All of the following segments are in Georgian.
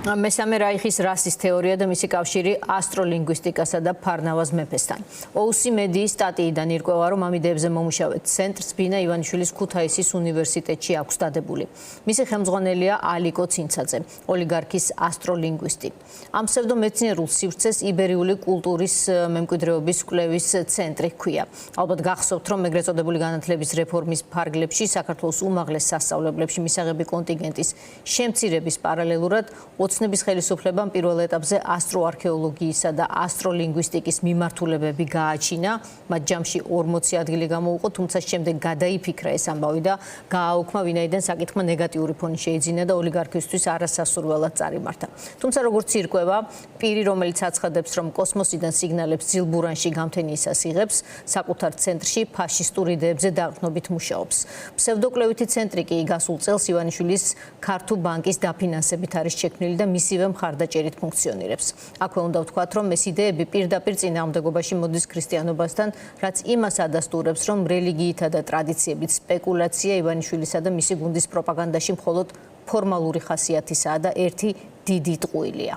მესამე რაიხის რასის თეორია და მისი კავშირი ასტროლინგვისტიკასა და ფარნავაზ მეფესთან. OUC მედიის სტატიიდან ირკვევა, რომ ამ იდეებზე მომუშავე ცენტრს ბინა ივანიშვილის ქუთაისის უნივერსიტეტში აქვს დადებული. მისი ხელმძღვანელია ალიკო ცინცაძე, ოლიგარქის ასტროლინგვისტი. ამ ფსევდომეცნიერულ სივრცეს იბერიული კულტურის მემკვიდრეობის კვლევის ცენტრი ჰქვია. ალბათ გახსოვთ, რომ ეგრეთ წოდებული განათლების რეფორმის ფარგლებში საქართველოს უმაღლეს სასწავლებლებში მისაღები კონტინგენტის შემცირების პარალელურად ოცნების ხელისუფლებამ პირველ ეტაპზე ასტროარქეოლოგიისა და ასტროლინგვისტიკის მიმართულებები გააჩინა. მათ ჯამში 40 ადგილი გამოუყო, თუმცა შემდეგ გადაიფიქრა ეს ამბავი და გააუქმა, ვინაიდან საკითხმა ნეგატიური ფონი შეიძინა და ოლიგარქისთვის არასასურველად წარიმართა. თუმცა როგორც ირკვევა, პირი, რომელიც აცხადებს, რომ კოსმოსიდან სიგნალებს ძილბურანში გამთენიისას იღებს, საკუთარ ცენტრში ფაშისტურ იდეებზე დაყრდნობით მუშაობს. ფსევდოკვლევითი ცენტრი კი გასულ წელს ივანიშვილის ქართულ ბანკის დაფინანსებით არის შექმნილი და მისივე მხარდაჭერით ფუნქციონირებს. აქვე უნდა ვთქვათ, რომ ეს იდეები პირდაპირ წინააღმდეგობაში მოდის ქრისტიანობასთან, რაც იმას ადასტურებს, რომ რელიგიითა და ტრადიციებით სპეკულაცია ივანიშვილისა და მისი გუნდის პროპაგანდაში მხოლოდ ფორმალური ხასიათისაა და ერთი დიდი ტყუილია.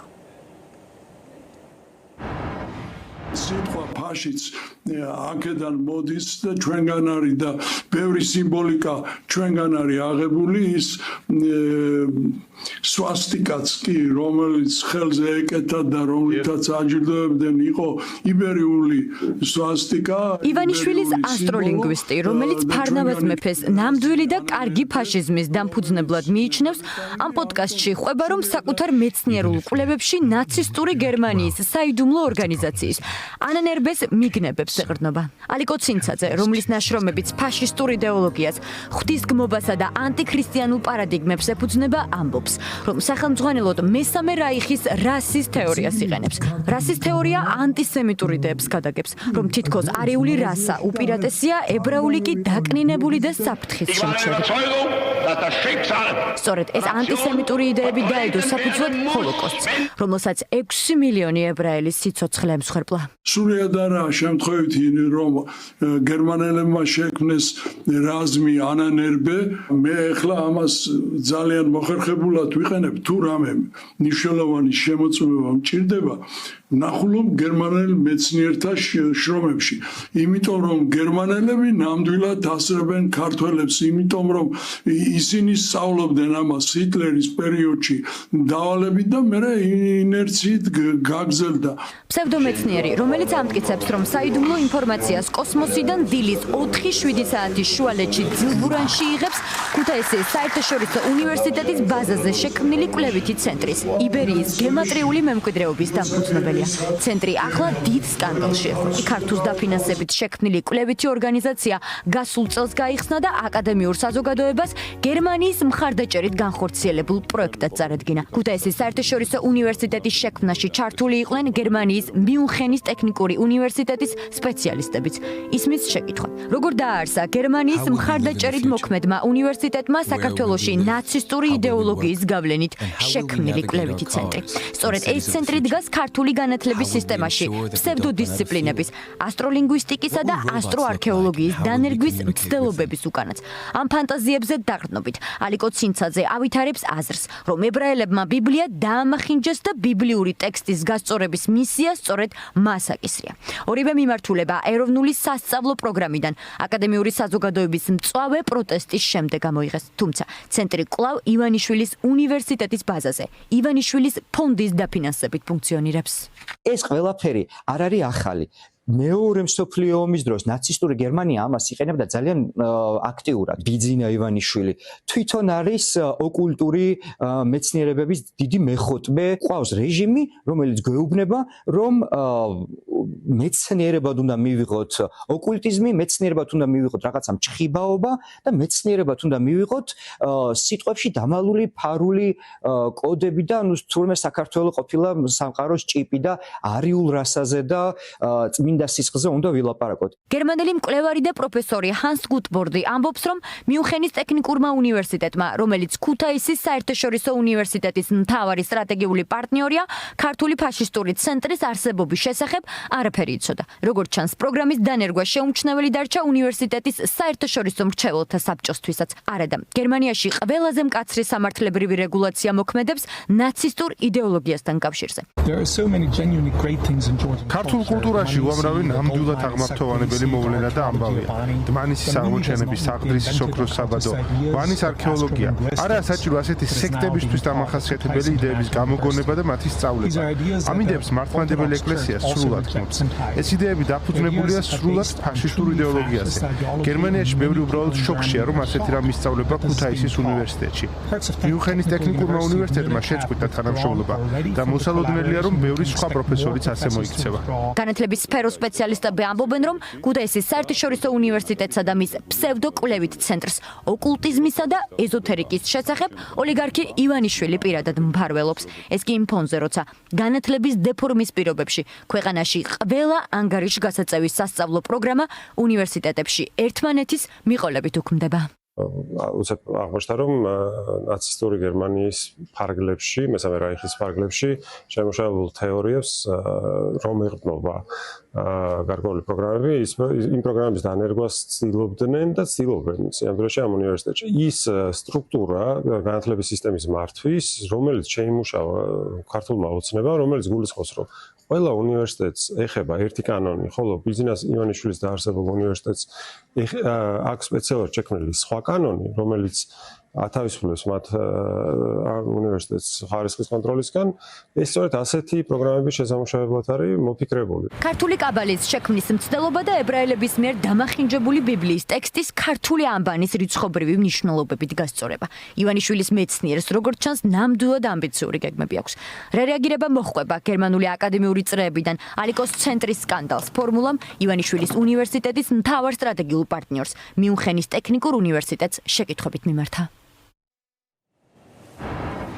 სიტყვა ფაშიც აქედან მოდის და ჩვენგან არის და ბევრი სიმბოლიკა ჩვენგან არის აღებული ის სვასტიკაც კი რომელიც ხელზე ეკეთა და რომლითაც აჯილდოებდნენ იყო იბერიული სვასტიკა ივანიშვილის ასტროლინგვისტი რომელიც ფარნავაზ მეფეს ნამდვილი და კარგი ფაშიზმის დამფუძნებლად მიიჩნევს ამ პოდკასტში ხვება რომ საკუთარ მეცნიერულ კვლევებში ნაცისტური გერმანიის საიდუმლო ორგანიზაციის ანანერბეს მიგნებებს ეყრდნობა. ალიკო ცინცაძე, რომლის ნაშრომებიც ფაშისტურ იდეოლოგიას, ღვთისგმობასა და ანტიქრისტიანულ პარადიგმებს ეფუძნება, ამბობს, რომ სახელმძღვანელოდ მესამე რაიხის რასის თეორიას იყენებს. რასის თეორია ანტისემიტურ იდეებს გადაგებს, რომ თითქოს არიული რასა უპირატესია, ებრაული კი დაკნინებული და საფრთხის შემცველი. სწორედ ეს ანტისემიტური იდეები დაედო საფუძვლად ჰოლოკოსტს, რომელსაც 6 მილიონი ებრაელი სიცოცხლე ემსხვერპლა. სულიად არაა შემთხვევითი რომ გერმანელებმა შექმნეს რაზმი ანანერბე, მე ახლა ამას ძალიან მოხერხებულად ვიყენებ, თუ რამე მნიშვნელოვანი შემოწმება მჭირდება ნახულობ გერმანელ მეცნიერთა შრომებში, იმიტომ რომ გერმანელები ნამდვილად ასრებენ ქართველებს, იმიტომ რომ ისინი სწავლობდნენ ამას ჰიტლერის პერიოდში დავალებით და მე ინერციით გაგზელდა. ფსევდომეცნიერი, რომელიც ამტკიცებს, რომ საიდუმლო ინფორმაციას კოსმოსიდან დილის 4-7 საათის შუალედში ძილბურანში იღებს ქუთაისის საერთაშორისო უნივერსიტეტის ბაზაზე შექმნილი კვლევითი ცენტრის იბერიის გემატრიული მემკვიდრეობის დამფუძნებელია. ცენტრი ახლა დიდ სკანდალში ეხვევა. ქართულს დაფინანსებით შექმნილი კვლევითი ორგანიზაცია გასულ წელს გაიხსნა და აკადემიურ საზოგადოებას გერმანიის მხარდაჭერით განხორციელებულ პროექტად წარადგინა. ქუთაისის საერთაშორისო უნივერსიტეტის შექმნაში ჩართული იყვნენ გერმანიის მიუნხენის ტექნიკური უნივერსიტეტის სპეციალისტებიც. ისმის შეკითხვა. როგორ დააარსა გერმანიის მხარდაჭერით მოქმედმა უნივერსიტეტმა საქართველოში ნაცისტური იდეოლოგიის გავლენით შექმნილი კვლევითი ცენტრი. სწორედ ეს ცენტრი დგას ქართული განათლების სისტემაში ფსევდოდისციპლინების, ასტროლინგვისტიკისა და ასტროარქეოლოგიის დანერგვის მცდელობების უკანაც. ამ ფანტაზიებზე დაყრდნობით ალიკო ცინცაძე ავითარებს აზრს, რომ ებრაელებმა ბიბლია დაამახინჯეს და ბიბლიური ტექსტის გასწორების მისია სწორედ მას აკისრია. ორივე მიმართულება ეროვნული სასწავლო პროგრამიდან აკადემიური საზოგადოების მწვავე პროტესტის შემდეგ გამოიღეს. თუმცა ცენტრი კვლავ ივანიშვილის უნივერსიტეტის ბაზაზე, ივანიშვილის ფონდის დაფინანსებით ფუნქციონირებს. ეს ყველაფერი არ არის ახალი. მეორე მსოფლიო ომის დროს ნაცისტური გერმანია ამას იყენებდა ძალიან აქტიურად. ბიძინა ივანიშვილი თვითონ არის ოკულტური მეცნიერებების დიდი მეხოტბე. ყავს რეჟიმი, რომელიც გვეუბნება, რომ მეცნიერებად უნდა მივიღოთ ოკულტიზმი, მეცნიერებად უნდა მივიღოთ რაღაცა მჭხიბაობა და მეცნიერებად უნდა მივიღოთ სიტყვებში დამალული ფარული კოდები და თურმე საქართველოს ყოფილა სამყაროს ჭიპი და არიულ რასაზე და წმინდა წმინდა სისხლზე უნდა ვილაპარაკოთ. გერმანელი მკვლევარი და პროფესორი ჰანს გუტბორდი ამბობს, რომ მიუნხენის ტექნიკურმა უნივერსიტეტმა, რომელიც ქუთაისის საერთაშორისო უნივერსიტეტის მთავარი სტრატეგიული პარტნიორია, ქართული ფაშისტური ცენტრის არსებობის შესახებ არაფერი იცოდა. როგორც ჩანს, პროგრამის დანერგვა შეუმჩნეველი დარჩა უნივერსიტეტის საერთაშორისო მრჩეველთა საბჭოსთვისაც. არადა, გერმანიაში ყველაზე მკაცრი სამართლებრივი რეგულაცია მოქმედებს ნაცისტურ იდეოლოგიასთან კავშირზე. ქართულ კულტურაში უამრავი ნამდვილად აღმართოვანებელი მოვლენა და ამბავია. დმანისის აღმოჩენების, საღდრისის ოქროს საბადო, ვანის არქეოლოგია. არაა საჭირო ასეთი სექტებისთვის დამახასიათებელი იდეების გამოგონება და მათი სწავლება. ამ იდეებს მართლმადიდებელი ეკლესია სრულად გმობს. ეს იდეები დაფუძნებულია სრულად ფაშისტურ იდეოლოგიაზე. გერმანიაში ბევრი უბრალოდ შოკშია, რომ ასეთი რამ ისწავლება ქუთაისის უნივერსიტეტში. მიუნხენის ტექნიკურმა უნივერსიტეტმა შეწყვიტა თანამშრომლობა და მოსალოდნელია, რომ ბევრი სხვა პროფესორიც ასე მოიქცევა. განათლების სფეროს სპეციალისტები ამბობენ, რომ ქუთაისის საერთაშორისო უნივერსიტეტსა და მის ფსევდოკვლევით ცენტრს ოკულტიზმისა და ეზოთერიკის შესახებ ოლიგარქი ივანიშვილი პირადად მფარველობს. ეს კი იმ ფონზე, როცა განათლების დეფორმის პირობებში ქვეყანაში ყველა ანგარიშგასაწევის სასწავლო პროგრამა უნივერსიტეტებში ერთმანეთის მიყოლებით უქმდება. უცებ აღმოჩნდა, რომ ნაცისტური გერმანიის ფარგლებში, მესამე რაიხის ფარგლებში შემუშავებულ თეორიებს რომ ეყრდნობა გარკვეული პროგრამები, იმ პროგრამების დანერგვას ცდილობდნენ და ცდილობენ სიამოვნებაში ამ უნივერსიტეტში. ის სტრუქტურა განათლების სისტემის მართვის, რომელიც შეიმუშავა ქართულმა ოცნებამ, რომელიც გულისხმობს, რომ ყველა უნივერსიტეტს ეხება ერთი კანონი, ხოლო ბიზნეს ივანიშვილის დაარსებულ უნივერსიტეტს აქვს სპეციალურად შექმნილი სხვა კანონი, რომელიც ათავისუფლებს მათ უნივერსიტეტს ხარისხის კონტროლისგან. ეს სწორედ ასეთი პროგრამების შესამუშავებლად არის მოფიქრებული. ქართული კაბალის შექმნის მცდელობა და ებრაელების მიერ დამახინჯებული ბიბლიის ტექსტის ქართული ანბანის რიცხობრივი მნიშვნელობებით გასწორება. ივანიშვილის მეცნიერს, როგორც ჩანს, ნამდვილად ამბიციური გეგმები აქვს. რა რეაგირება მოჰყვება გერმანული აკადემიური წრეებიდან ალიკოს ცენტრის სკანდალს ფორმულამ ივანიშვილის უნივერსიტეტის მთავარ სტრატეგიულ პარტნიორს მიუნხენის ტექნიკურ უნივერსიტეტს შეკითხვებით მიმართა.